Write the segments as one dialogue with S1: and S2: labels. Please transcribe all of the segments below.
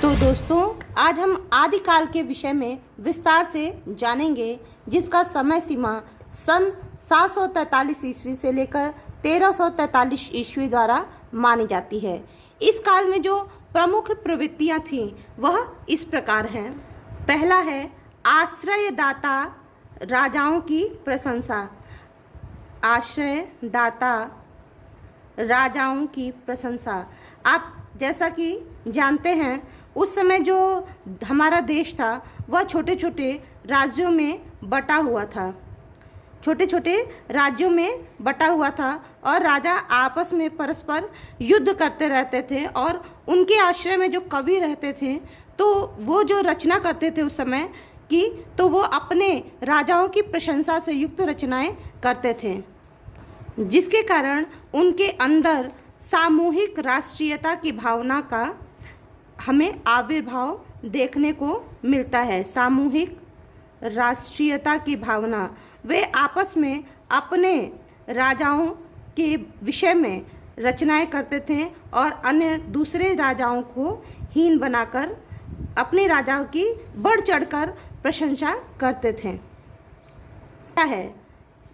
S1: तो दोस्तों, आज हम आदिकाल के विषय में विस्तार से जानेंगे, जिसका समय सीमा सन 743 ईस्वी से लेकर 1343 ईस्वी द्वारा मानी जाती है। इस काल में जो प्रमुख प्रवृत्तियां थीं वह इस प्रकार हैं। पहला है आश्रयदाता राजाओं की प्रशंसा। आश्रयदाता राजाओं की प्रशंसा। आप जैसा कि जानते हैं, उस समय जो हमारा देश था वह छोटे छोटे राज्यों में बटा हुआ था। छोटे छोटे राज्यों में बटा हुआ था और राजा आपस में परस्पर युद्ध करते रहते थे, और उनके आश्रय में जो कवि रहते थे तो वो जो रचना करते थे उस समय की, तो वो अपने राजाओं की प्रशंसा से युक्त रचनाएं करते थे, जिसके कारण उनके अंदर सामूहिक राष्ट्रीयता की भावना का हमें आविर्भाव देखने को मिलता है। सामूहिक राष्ट्रीयता की भावना, वे आपस में अपने राजाओं के विषय में रचनाएं करते थे और अन्य दूसरे राजाओं को हीन बनाकर अपने राजाओं की बढ़ चढ़कर प्रशंसा करते थे। क्या है,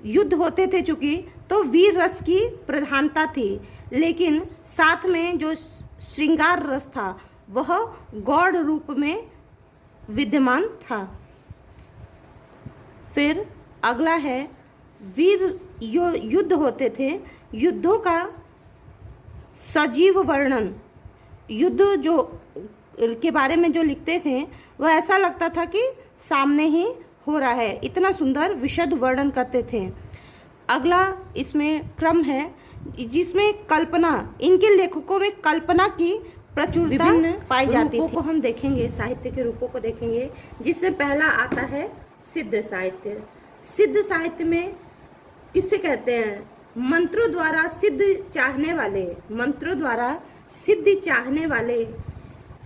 S1: युद्ध होते थे चूँकि, तो वीर रस की प्रधानता थी, लेकिन साथ में जो श्रृंगार रस था वह गौड़ रूप में विद्यमान था। फिर अगला है वीर युद्ध होते थे। युद्धों का सजीव वर्णन, युद्ध जो के बारे में जो लिखते थे वह ऐसा लगता था कि सामने ही हो रहा है, इतना सुंदर विशद वर्णन करते थे। अगला इसमें क्रम है जिसमें कल्पना, इनके लेखकों में कल्पना की प्रचुरता पाई जाती थी। को हम देखेंगे, साहित्य के रूपों को देखेंगे, जिसमें पहला आता है सिद्ध साहित्य। सिद्ध साहित्य में किससे कहते हैं? मंत्रों द्वारा सिद्ध चाहने वाले, मंत्रों द्वारा सिद्धि चाहने वाले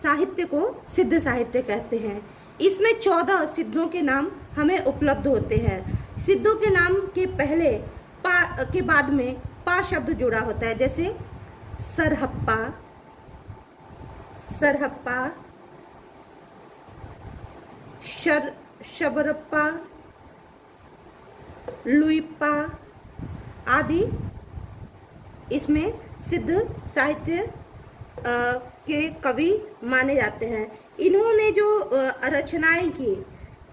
S1: साहित्य को सिद्ध साहित्य कहते हैं। इसमें 14 सिद्धों के नाम हमें उपलब्ध होते हैं। सिद्धों के नाम के पहले पा के बाद में पा शब्द जुड़ा होता है, जैसे सरहप्पा, सरहप्पा, शबरप्पा, लुइप्पा आदि इसमें सिद्ध साहित्य के कवि माने जाते हैं। इन्होंने जो रचनाएं की,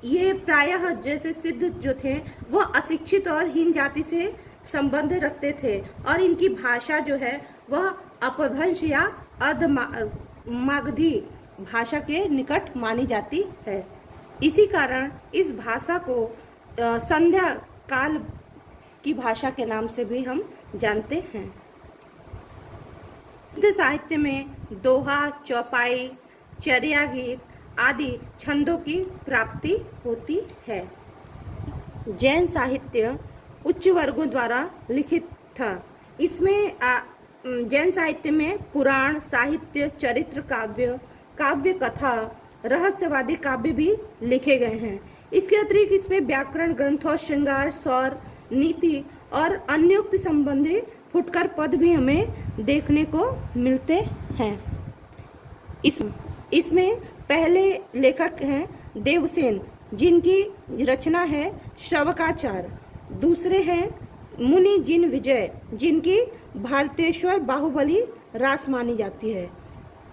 S1: ये प्रायः जैसे सिद्ध जो थे वो अशिक्षित और हीन जाति से संबंध रखते थे, और इनकी भाषा जो है वह अपभ्रंश या अर्धमागधी भाषा के निकट मानी जाती है। इसी कारण इस भाषा को संध्या काल की भाषा के नाम से भी हम जानते हैं। सिद्ध साहित्य में दोहा, चौपाई, चर्या गीत आदि छंदों की प्राप्ति होती है। जैन साहित्य उच्च वर्गों द्वारा लिखित था। इसमें जैन साहित्य में पुराण, साहित्य, चरित्र काव्य, काव्य कथा, रहस्यवादी काव्य भी लिखे गए हैं। इसके अतिरिक्त इसमें व्याकरण ग्रंथों, श्रृंगार, सौर, नीति और अन्योक्त संबंधी फुटकर पद भी हमें देखने को मिलते हैं। इसमें पहले लेखक हैं देवसेन, जिनकी रचना है श्रवकाचार। दूसरे हैं मुनि जिन विजय, जिनकी भारतेश्वर बाहुबली रास मानी जाती है।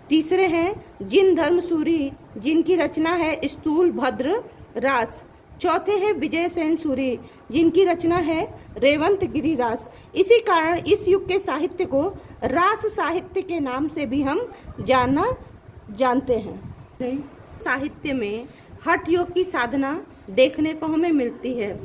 S1: तीसरे हैं जिन धर्मसूरी, जिनकी रचना है स्थूल भद्र रास। चौथे हैं विजय सेन सूरी, जिनकी रचना है रेवंत गिरी रास। इसी कारण इस युग के साहित्य को रास साहित्य के नाम से भी हम जानते हैं। साहित्य में हठ योग की साधना देखने को हमें मिलती है।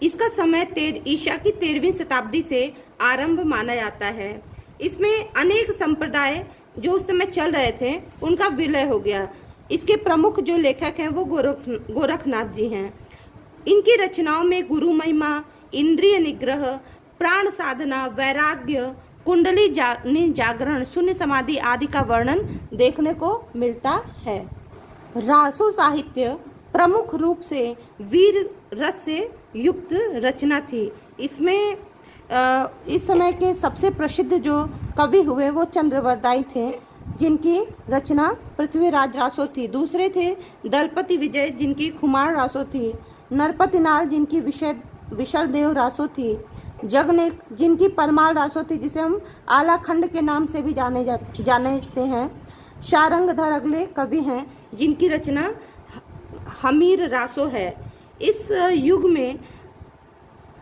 S1: इसका समय ईसा की 13वीं शताब्दी से आरंभ माना जाता है। इसमें अनेक संप्रदाय जो उस समय चल रहे थे उनका विलय हो गया। इसके प्रमुख जो लेखक हैं वो गोरखनाथ जी हैं। इनकी रचनाओं में गुरु महिमा, इंद्रिय निग्रह, प्राण साधना, वैराग्य, कुंडली जागरण, शून्य समाधि आदि का वर्णन देखने को मिलता है। रासो साहित्य प्रमुख रूप से वीर रस से युक्त रचना थी। इसमें इस समय के सबसे प्रसिद्ध जो कवि हुए वो चंद्रवरदाई थे। जिनकी रचना पृथ्वीराज रासो थी। दूसरे थे दलपति विजय, जिनकी खुमार रासो थी। नरपति नाल, जिनकी विशल देव रासो थी। जगनेक, जिनकी परमाल रासो थी, जिसे हम आलाखंड के नाम से भी जानते हैं। शारंगधर अगले कवि हैं, जिनकी रचना हमीर रासो है। इस युग में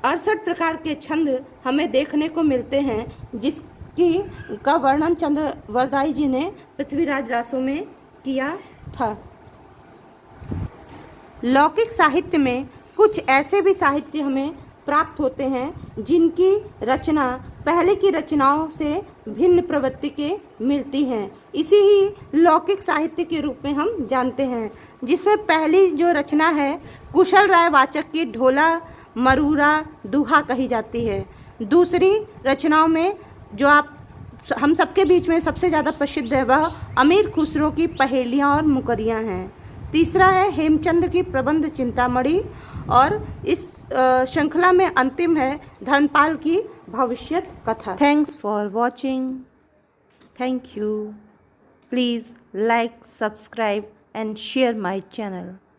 S1: 68 प्रकार के छंद हमें देखने को मिलते हैं, जिसकी का वर्णन चंद्रवरदाई जी ने पृथ्वीराज रासो में किया था। लौकिक साहित्य में कुछ ऐसे भी साहित्य हमें प्राप्त होते हैं जिनकी रचना पहले की रचनाओं से भिन्न प्रवृत्ति के मिलती हैं। इसी ही लौकिक साहित्य के रूप में हम जानते हैं, जिसमें पहली जो रचना है कुशल राय वाचक की ढोला मरूरा दुहा कही जाती है। दूसरी रचनाओं में जो हम सबके बीच में सबसे ज़्यादा प्रसिद्ध है वह अमीर खुसरो की पहेलियाँ और मुकरियाँ हैं। तीसरा है हेमचंद्र की प्रबंध चिंतामणि, और इस श्रृंखला में अंतिम है धनपाल की भविष्यत कथा। Thanks for watching. Thank you. Please like, subscribe and share my channel.